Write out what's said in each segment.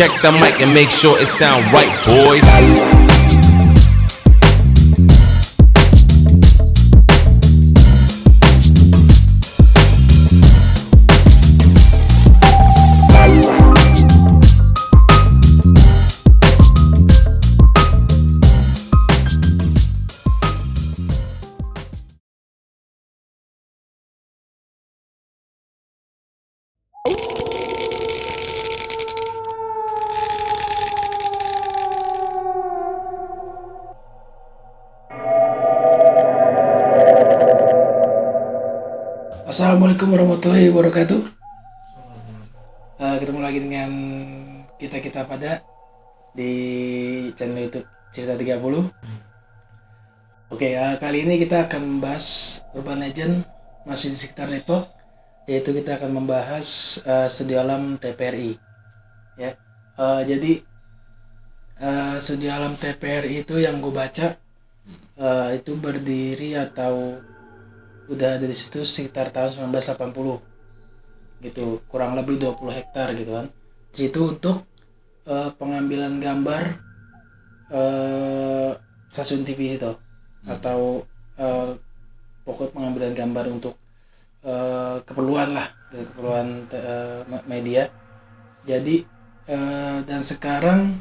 check the mic and make sure it sound right, boys. Assalamualaikum warahmatullahi wabarakatuh. Ketemu lagi dengan kita pada di channel YouTube Cerita 30. Oke, kali ini kita akan membahas Urban Legend masih di sekitar Depok, yaitu kita akan membahas Studio Alam TPRI. Ya, jadi Studio Alam TPRI itu yang gue baca itu berdiri atau udah ada di situ sekitar tahun 1980 gitu, kurang lebih 20 hektar gitu kan. Di situ untuk pengambilan gambar stasiun TV itu atau pokok pengambilan gambar untuk keperluan lah, keperluan media. Jadi dan sekarang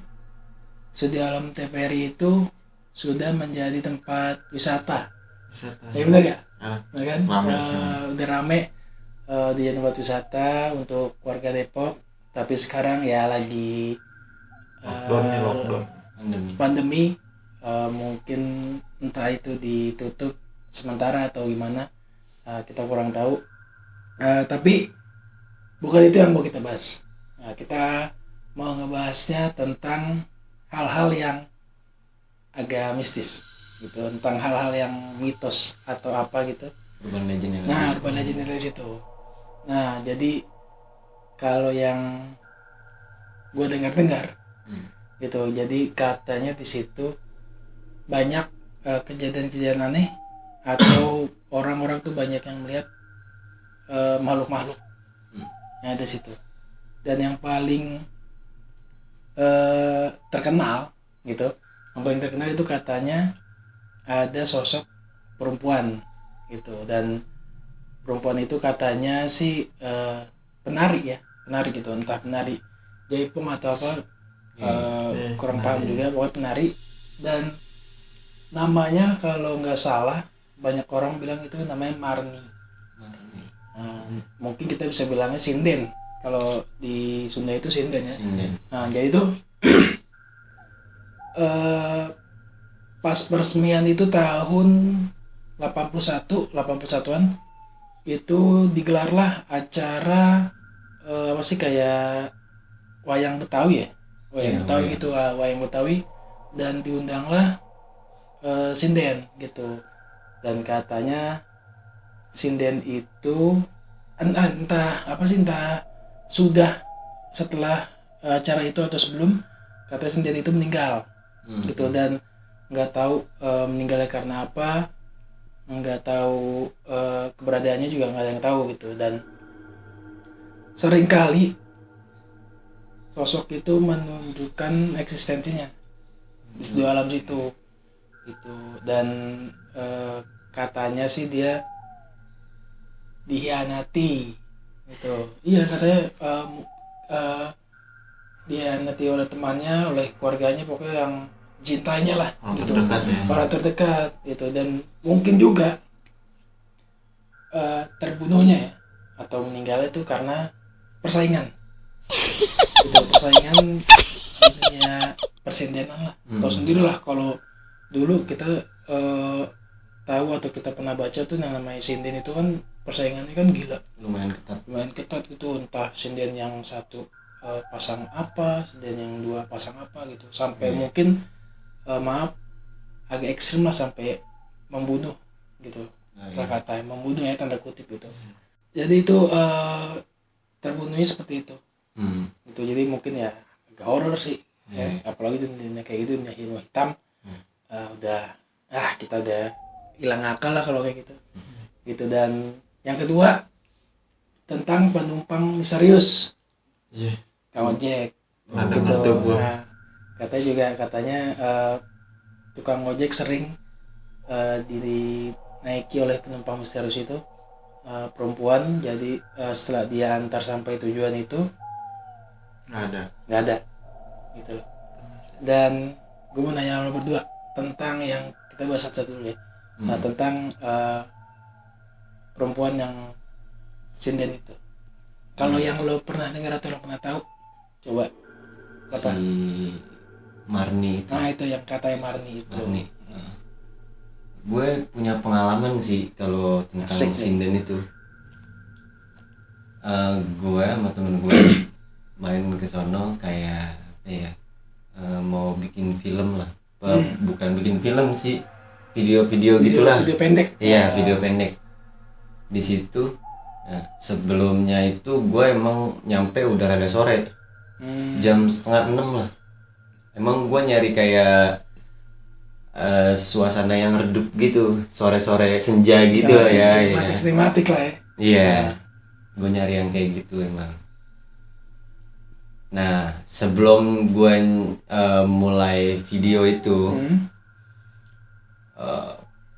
Studio Alam TPRI itu sudah menjadi tempat wisata. Ya benar gak? Benar kan? Udah rame di tempat wisata untuk warga Depok. Tapi sekarang ya lagi lockdown pandemi, mungkin entah itu ditutup sementara atau gimana, kita kurang tahu. Tapi bukan itu yang mau kita bahas. Kita mau ngebahasnya tentang hal-hal yang agak mistis gitu, tentang hal-hal yang mitos atau apa gitu. Urban Legend Urban Legend dari situ. Nah, jadi kalau yang gue dengar gitu, jadi katanya di situ banyak kejadian-kejadian aneh atau orang-orang tuh banyak yang melihat makhluk-makhluk yang ada di situ. Dan yang paling terkenal gitu, yang paling terkenal itu katanya ada sosok perempuan gitu, dan perempuan itu katanya sih penari gitu, entah penari jaipong atau apa, kurang paham juga, pokoknya penari. Dan namanya kalau nggak salah banyak orang bilang itu namanya Marni. Mungkin kita bisa bilangnya sinden, kalau di Sunda itu sinden ya. Jadi itu pas peresmian itu tahun 81-an itu digelarlah acara apa sih, kayak wayang Betawi ya, Betawi gitu, wayang Betawi, dan diundanglah sinden gitu. Dan katanya sinden itu entah sudah setelah acara itu atau sebelum, katanya sinden itu meninggal gitu, dan nggak tahu meninggalnya karena apa, nggak tahu keberadaannya juga nggak ada yang tahu gitu. Dan seringkali sosok itu menunjukkan eksistensinya di Studio Alam situ gitu. Dan katanya sih dia dihianati gitu. Iya, katanya dihianati oleh temannya, oleh keluarganya, pokoknya yang cintanya lah gitu, orang terdekat gitu. Dan mungkin juga terbunuhnya ya atau meninggalnya itu karena persaingan gitu, persaingan dunia persendenan lah. Tahu sendiri lah, kalau dulu kita tahu atau kita pernah baca tuh yang namanya sinden itu kan persaingannya kan gila, lumayan ketat gitu. Entah sinden yang satu pasang apa, sinden yang dua pasang apa gitu, sampai mungkin agak ekstrim lah, sampai membunuh gitu. Kata membunuh ya, tanda kutip gitu. Jadi itu terbunuhnya seperti itu gitu. Jadi mungkin ya agak horor sih ya, apalagi dunia kayak gitu, dunia ilmu hitam. Kita udah hilang akal lah kalau kayak gitu gitu. Dan yang kedua tentang penumpang misterius, Kang Ojek Nggak denger tuh gua. Nah, katanya tukang ojek sering dinaiki oleh penumpang misterius itu perempuan. Jadi setelah dia antar sampai tujuan itu nggak ada gitu loh. Dan gue mau nanya lo berdua tentang yang kita bahas satu-satu dulu ya. Tentang perempuan yang sinden itu. Kalau yang lo pernah dengar atau lo pernah tahu, coba apa? Si Marni itu. Nah itu yang katanya Marni itu. Marni. Gue punya pengalaman sih kalau tentang Asik nih. sinden itu. Gue sama temen gue main ke sono kayak apa ya, mau bikin film lah. Bukan bikin film sih, video gitulah. Video pendek. Iya, video pendek. Di situ sebelumnya itu gue emang nyampe udah rada sore. Jam 5:30 lah. Emang gue nyari kayak suasana yang redup gitu, sore-sore senja gitu ya. Sinematik lah ya. Iya, gue nyari yang kayak gitu emang. Nah, sebelum gue mulai video itu,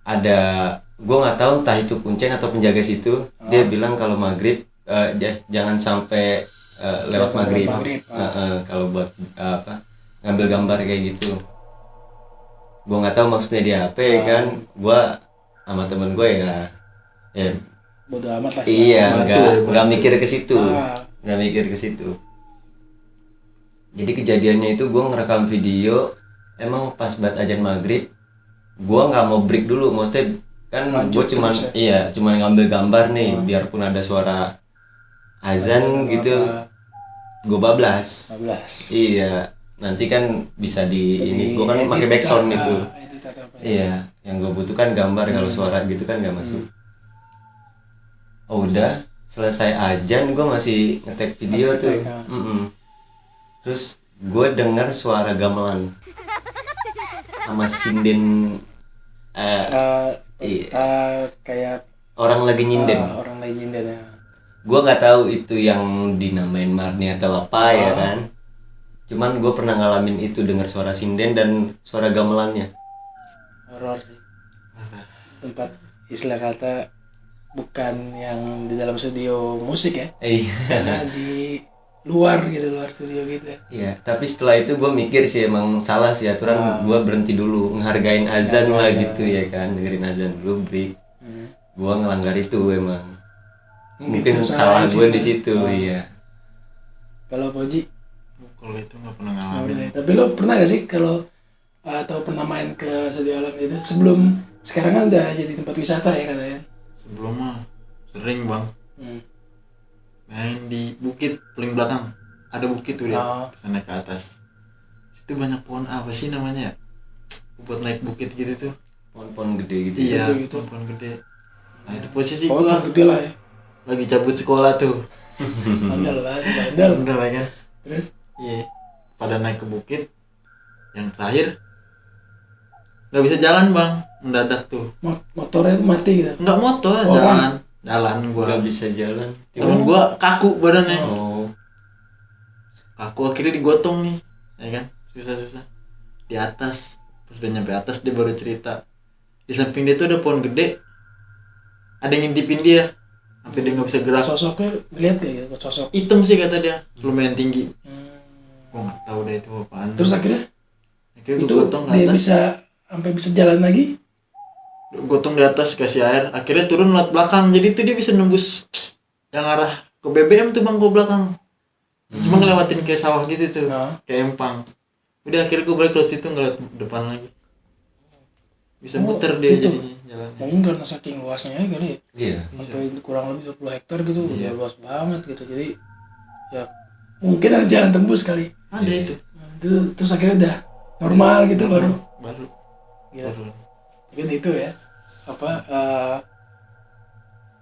ada, gue nggak tahu entah itu kuncen atau penjaga situ, dia bilang kalau maghrib jangan sampai lewat maghrib. Kalau buat ngambil gambar kayak gitu. Gue nggak tahu maksudnya dia apa ya kan. Gue sama temen gue ya Bodo amat lah. iya, nggak mikir ke situ, Jadi kejadiannya itu gue ngerekam video, emang pas banget azan maghrib, gue nggak mau break dulu, maksudnya kan gue cuman ngambil gambar nih, biarpun ada suara azan gitu, gue bablas. Iya, nanti kan bisa ini, gue kan pakai backsound itu. Iya, yang gue butuhkan gambar, kalau suara gitu kan nggak masuk. Oh udah, selesai azan gue masih ngetek video tuh. Terus gue dengar suara gamelan sama sinden, kayak orang lagi nyinden. Ya. Gue nggak tahu itu yang dinamain Marni atau apa ya kan. Cuman gue pernah ngalamin itu, dengar suara sinden dan suara gamelannya. Horor sih. Tempat istilah kata bukan yang di dalam studio musik ya. Karena di luar studio gitu ya. Iya, tapi setelah itu gue mikir sih emang salah sih aturan. Gue berhenti dulu, ngehargain azan lah gitu ya kan, dengerin azan dulu break. Gue ngelanggar itu emang. Mungkin salah gue di situ. Iya. Kalau Poji? Kalau itu nggak pernah ngalamin. Tapi lo pernah gak sih kalau atau pernah main ke studio alam gitu? Sebelum sekarang kan udah jadi tempat wisata ya katanya. Sebelum mah sering bang. Main di bukit paling belakang, ada bukit tuh dia, bisa naik ke atas. Situ banyak pohon apa sih namanya? Buat naik bukit gitu tuh. Pohon-pohon gede gitu. Iya, gitu. pohon gede. Nah itu posisi Pohon gua gede lah ya. lagi cabut sekolah tuh. Bandel. Bener lah kan? Terus? Iya. Pada naik ke bukit, yang terakhir nggak bisa jalan bang, mendadak tuh. Motornya tuh mati gitu? Nggak motor, jalan gua. Nggak bisa jalan. Temen gua kaku badannya. Kaku akhirnya digotong nih, ya kan? Susah. Di atas, pas udah nyampe atas dia baru cerita. Di samping dia tuh ada pohon gede, ada yang ngintipin dia, sampai dia nggak bisa gerak. Sosoknya lihat kayak gitu, sosok Hitam sih kata dia, lumayan tinggi. Gua nggak tahu deh itu apaan. Terus akhirnya gua itu gotong ke dia atas. bisa sampai bisa jalan lagi. Gotong di atas kasih air, akhirnya turun lewat belakang, jadi tuh dia bisa nembus yang arah ke BBM tuh bang, ke belakang. Cuma ngelewatin kayak sawah gitu tuh, kayak empang. Udah akhirnya gue balik lewat situ, nggak lewat depan lagi. Bisa muter dia gitu. jadinya jalannya. Mungkin karena saking luasnya ya kali ya. Iya. Sampai kurang lebih 20 hektar gitu, udah luas banget gitu. Jadi ya mungkin ada jalan tembus kali. Ada itu. Terus akhirnya udah normal gitu baru. Gila. Mungkin itu ya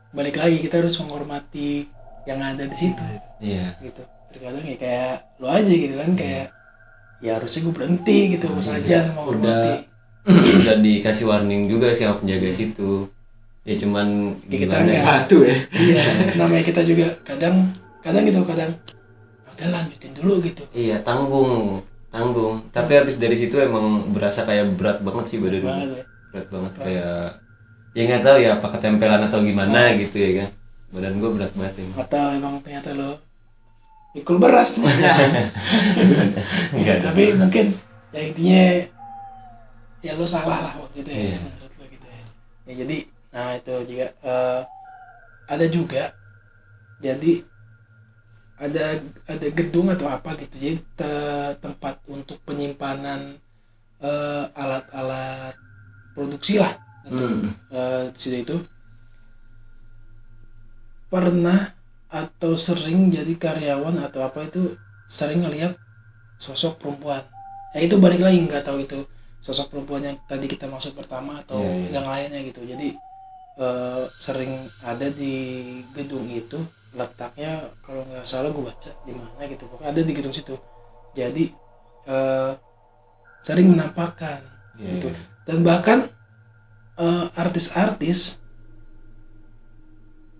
balik lagi kita harus menghormati yang ada di situ. Iya. Gitu. Terkadang ya kayak lo aja gitu kan, kayak ya harusnya gue berhenti gitu pas aja menghormati. Udah dikasih warning juga sih sama penjaga situ. Ya cuman Kita gimana enggak. Batu ya. Iya, namanya kita juga kadang gitu udah lanjutin dulu gitu. Iya, tanggung. Tapi habis dari situ emang berasa kayak berat banget sih badan gue. Banget ya. Berat banget kayak ya nggak tahu ya apa ketempelan atau gimana gitu ya kan. Badan gue berat banget emang. Atau emang ternyata lo pikul beras nih. Enggak. Tapi mungkin ya intinya ya lo salah lah waktu itu ya, Iya. menurut lo gitu ya. Ya jadi nah itu juga ada juga jadi ada gedung atau apa gitu, jadi tempat untuk penyimpanan alat-alat produksi lah untuk di situ itu. Pernah atau sering jadi karyawan atau apa itu sering ngelihat sosok perempuan. Ya itu balik lagi, nggak tahu itu sosok perempuan yang tadi kita maksud pertama atau yang lainnya gitu. Jadi sering ada di gedung itu, letaknya kalau nggak salah gue baca di mana gitu, pokoknya ada di gedung situ. Jadi sering menampakkan gitu. Dan bahkan artis-artis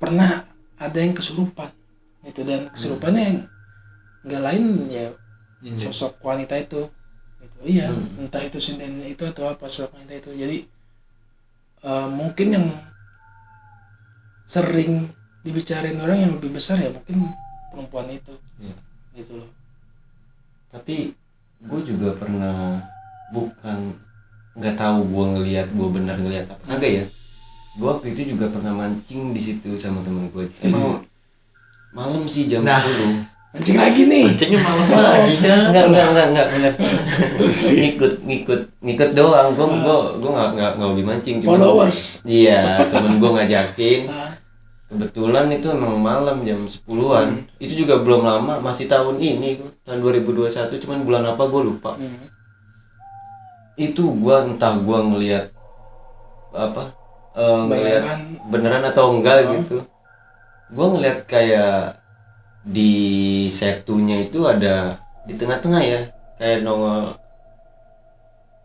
pernah ada yang kesurupan itu, dan kesurupannya yang nggak lain ya sosok wanita itu gitu. Iya, entah itu sindennya itu atau apa sosok wanita itu. Jadi mungkin yang sering dibicarain orang yang lebih besar ya mungkin perempuan itu gitu loh. Tapi gue juga pernah, bukan nggak tahu gue ngelihat gue benar ngelihat apa kagak ya. Gue waktu itu juga pernah mancing di situ sama temen gue. Emang malam sih jam 10. Mancing lagi nih. Mancingnya malam lagi kan? Enggak benar. ngikut doang. Gue nggak hobi mancing. Followers. Iya, temen gue ngajakin. Kebetulan itu emang malam jam 10-an. Itu juga belum lama, masih tahun ini, tahun 2021, cuman bulan apa gue lupa. Itu gue entah gue ngelihat apa, ngelihat beneran atau enggak gitu. Gue ngelihat kayak di setunya itu ada di tengah-tengah ya, kayak nongol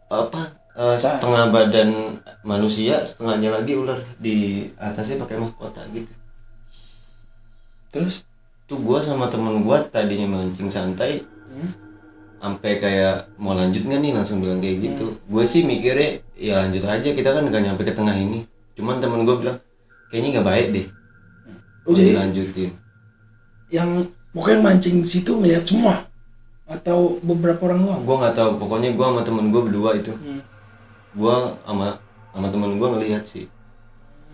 apa, setengah badan manusia, setengahnya lagi ular, di atasnya pakai mahkota gitu. Terus tuh gue sama temen gue tadinya mancing santai, sampai kayak mau lanjut nggak nih, langsung bilang kayak gitu. Gue sih mikirnya ya lanjut aja, kita kan nggak nyampe ke tengah ini. Cuman temen gue bilang kayaknya nggak baik deh. Jadi lanjutin. Yang pokoknya mancing di situ ngelihat semua atau beberapa orang doang? Gue nggak tahu, pokoknya gue sama temen gue berdua itu. Gue sama temen gue ngelihat sih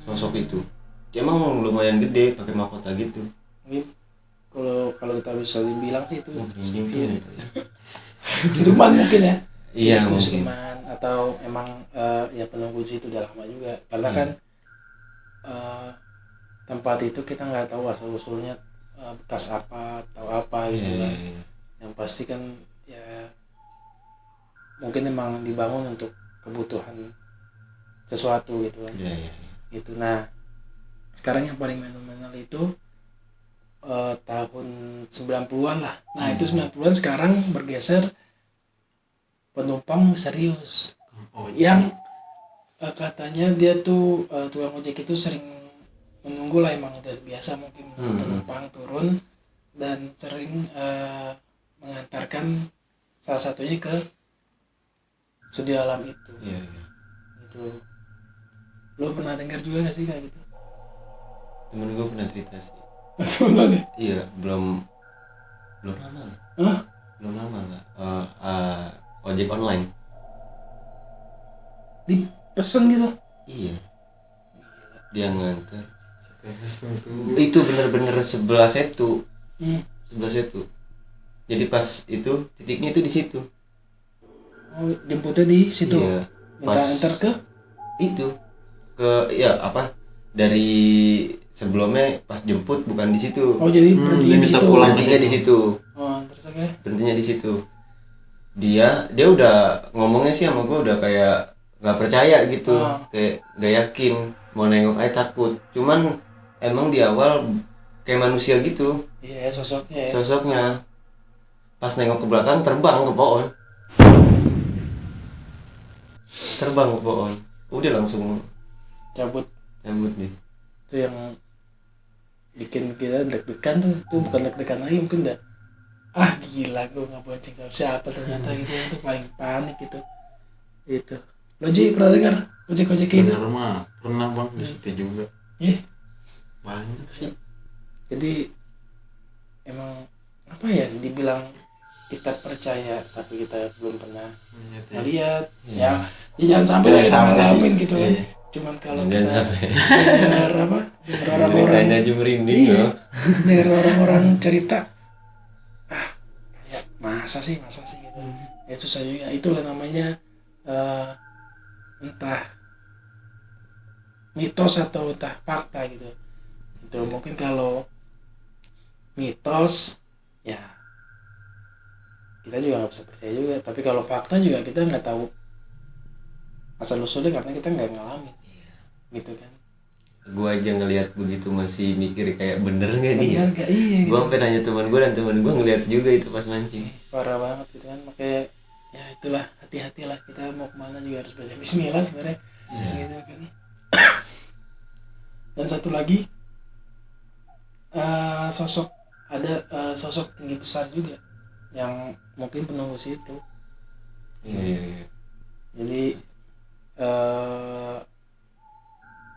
sosok itu. Dia emang lumayan gede, pakai mahkota gitu. Kalau kita bisa dibilang sih itu Gitu. siluman mungkin ya. Iya itu mungkin. siluman atau emang ya penunggu situ udah lama juga, karena kan tempat itu kita nggak tahu asal usulnya bekas apa atau apa gitu kan. Yang pasti kan ya mungkin emang dibangun untuk kebutuhan sesuatu gitu kan. Gitu. Nah sekarang yang paling fenomenal itu tahun 90-an lah. Nah itu 90-an sekarang bergeser penumpang misterius yang katanya dia tuh tukang ojek itu sering menunggu lah, emang udah biasa mungkin penumpang turun dan sering mengantarkan salah satunya ke studi alam itu. Itu lo pernah dengar juga gak sih kayak gitu? Temen gue pernah cerita sih. Betul ya? Iya, belum lama lah. Belum lama lah. Ojek online. Dipesen gitu? Iya. Dia nganter. Itu bener-bener sebelah setu. Sebelah setu. Jadi pas itu titiknya itu di situ. Oh, jemputnya di situ. Iya. Minta antar ke? Itu. Ke ya apa? Dari sebelumnya pas jemput bukan di situ. Oh jadi berhentinya di situ. Berhentinya di situ. Oh terus akhirnya? Berhentinya di situ. Dia udah ngomongnya sih sama gue udah kayak nggak percaya gitu, kayak nggak yakin, mau nengok aja takut. Cuman emang di awal kayak manusia gitu. Iya sosoknya. Ya. Sosoknya. Pas nengok ke belakang terbang ke pohon. Terbang ke pohon. Udah langsung Cabut nih. Itu yang bikin kita deg-degan tuh bukan deg-degan lagi, mungkin udah gila gue nggak bonceng sama siapa ternyata gitu, itu paling panik gitu. Lo Ji pernah dengar ojek itu? Bener mah pernah bang di situ juga. Iya. Banyak sih. Jadi emang apa ya, dibilang kita percaya tapi kita belum pernah ngeliat. Ya jangan sampai lah kita ngalamin gitu kan. Cuman kalau kita dengar orang-orang aja merinding loh. dengar orang-orang cerita, ya masa sih gitu. Ya susah juga. Itulah namanya entah mitos atau entah fakta gitu. Itu mungkin kalau mitos ya kita juga nggak bisa percaya juga, tapi kalau fakta juga kita nggak tahu asal usulnya karena kita nggak ngalamin gitu kan. Gue aja ngelihat begitu masih mikir kayak bener nggak nih ya? Iya, Gue sampai nanya teman gue, dan teman gue ngelihat juga itu pas mancing. Parah banget gitu kan. Makanya ya itulah, hati-hatilah, kita mau kemana juga harus baca bismillah sebenarnya gitu kan. Dan satu lagi sosok tinggi besar juga yang mungkin penunggu situ. Jadi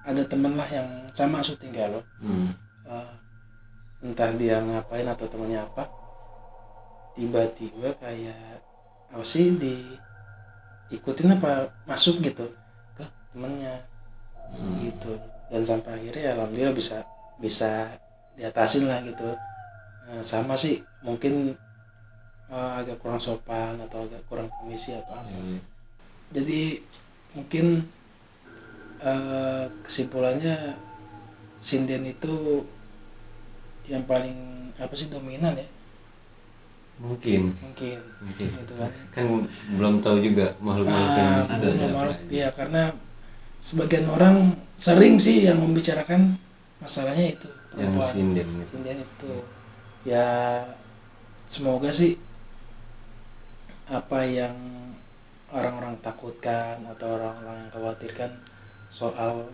ada temen lah yang sama syuting kayak lo, entah dia ngapain atau temennya apa, tiba-tiba kayak apa sih, diikutin apa masuk gitu ke temennya gitu, dan sampai akhirnya alhamdulillah bisa diatasin lah gitu. Sama sih mungkin agak kurang sopan atau agak kurang komisi atau apa. Jadi mungkin kesimpulannya sinden itu yang paling apa sih, dominan ya, mungkin gitu kan belum tahu juga makhluk yang di situ. Ya karena sebagian orang sering sih yang membicarakan masalahnya itu perempuan yang sinden itu. Ya semoga sih apa yang orang-orang takutkan atau orang-orang yang khawatirkan soal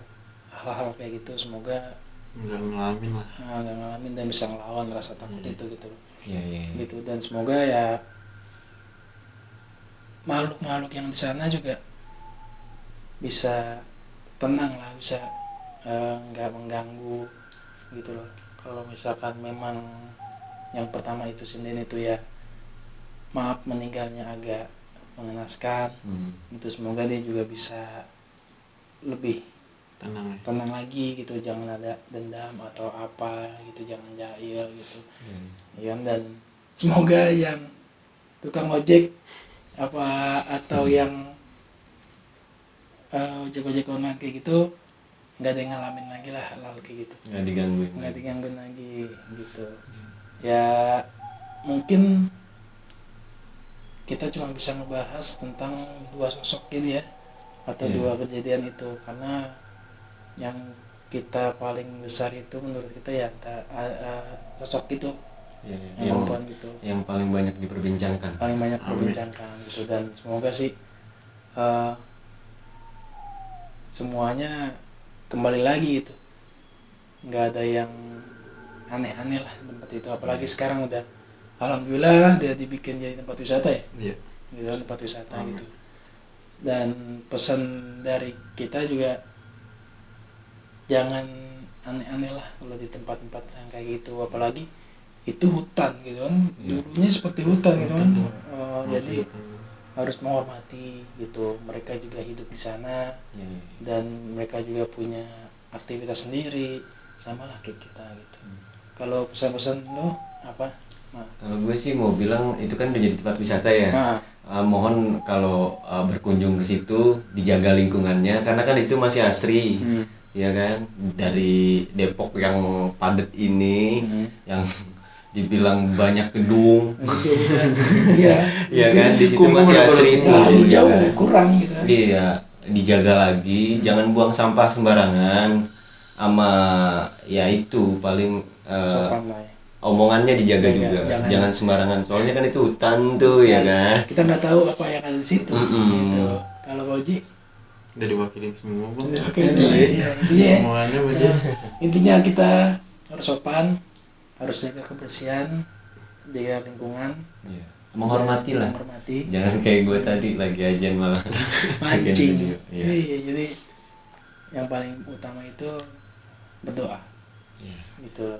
hal-hal kayak gitu, semoga nggak ngalamin lah. Nggak ngalamin dan bisa ngelawan rasa takut itu gitu. Gitu. Dan semoga ya makhluk-makhluk yang di sana juga bisa tenang lah, bisa nggak mengganggu gitu loh. Kalau misalkan memang yang pertama itu sinden itu ya maaf meninggalnya agak mengenaskan gitu, semoga dia juga bisa lebih tenang lagi gitu, jangan ada dendam atau apa gitu, jangan jahil gitu ya. Dan semoga yang tukang ojek apa atau yang ojek online kayak gitu nggak ada yang ngalamin lagi lah hal kayak gitu, nggak digangguin lagi gitu. Ya mungkin kita cuma bisa ngebahas tentang dua sosok ini ya, atau dua kejadian itu, karena yang kita paling besar itu menurut kita ya sosok itu yang perempuan gitu, yang paling banyak diperbincangkan gitu. Dan semoga sih semuanya kembali lgitu, nggak ada yang aneh-aneh lah tempat itu, apalagi sekarang udah alhamdulillah dia dibikin jadi tempat wisata ya, gitu, tempat wisata gitu. Dan pesan dari kita juga jangan aneh-aneh lah kalau di tempat-tempat yang kayak gitu, apalagi itu hutan gitu kan, dulunya seperti hutan gitu kan. Jadi harus menghormati gitu, mereka juga hidup di sana dan mereka juga punya aktivitas sendiri sama lah kayak kita gitu. Kalau pesan-pesan lo apa? Kalau gue sih mau bilang itu kan udah jadi tempat wisata ya. Mohon kalau berkunjung ke situ dijaga lingkungannya, karena kan itu masih asri. Ya kan, dari Depok yang padat ini, yang dibilang banyak gedung. Ya kan, di situ masih asri itu. Jauh kurang gitu. Iya, dijaga lagi, jangan buang sampah sembarangan. Sama ya itu paling sopan lah ya. Omongannya dijaga juga, jangan sembarangan, soalnya kan itu hutan tuh ya kan. Kita nggak tahu apa yang ada di situ. Gitu. Kalau Boji udah diwakilin semua bang. Intinya kita harus sopan, harus jaga kebersihan, jaga lingkungan, menghormati lah, jangan kayak gue tadi lagi ajan malah mancing. Iya, jadi yang paling utama itu berdoa, gitu.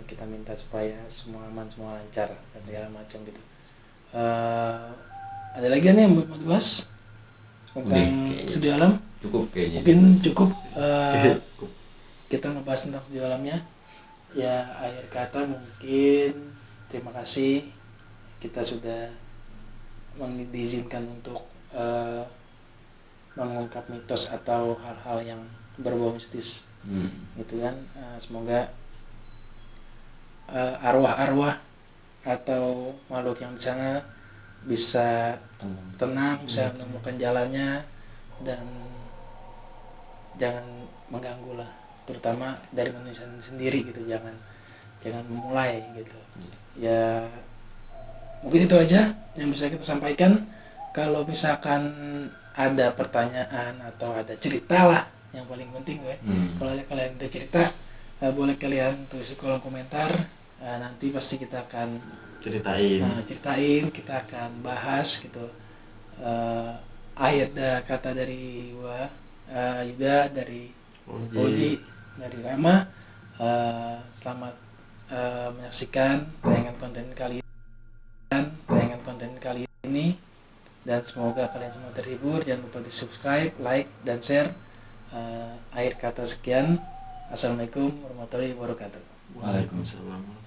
Kita minta supaya semua aman, semua lancar dan segala macam gitu. Ada lagi nih yang mau dibahas tentang studio alam? Cukup kayaknya. Mungkin cukup. Kita ngebahas tentang studio alamnya. Ya, akhir kata mungkin terima kasih kita sudah diizinkan untuk mengungkap mitos atau hal-hal yang berbau mistis, gitu kan. Semoga arwah-arwah atau makhluk yang di sana bisa tenang, bisa menemukan jalannya dan jangan mengganggu lah, terutama dari manusia sendiri gitu. Jangan memulai gitu. Ya mungkin itu aja yang bisa kita sampaikan. Kalau misalkan ada pertanyaan atau ada cerita lah, yang paling penting kalau kalian ada cerita, boleh kalian tulis di kolom komentar. Nanti pasti kita akan ceritain, kita akan bahas gitu. Akhir kata dari gua, Yuda, dari Oji, dari Rama. Selamat menyaksikan tayangan konten kali ini dan semoga kalian semua terhibur. Jangan lupa di subscribe, like, dan share. Akhir kata sekian. Assalamualaikum warahmatullahi wabarakatuh. Waalaikumsalam.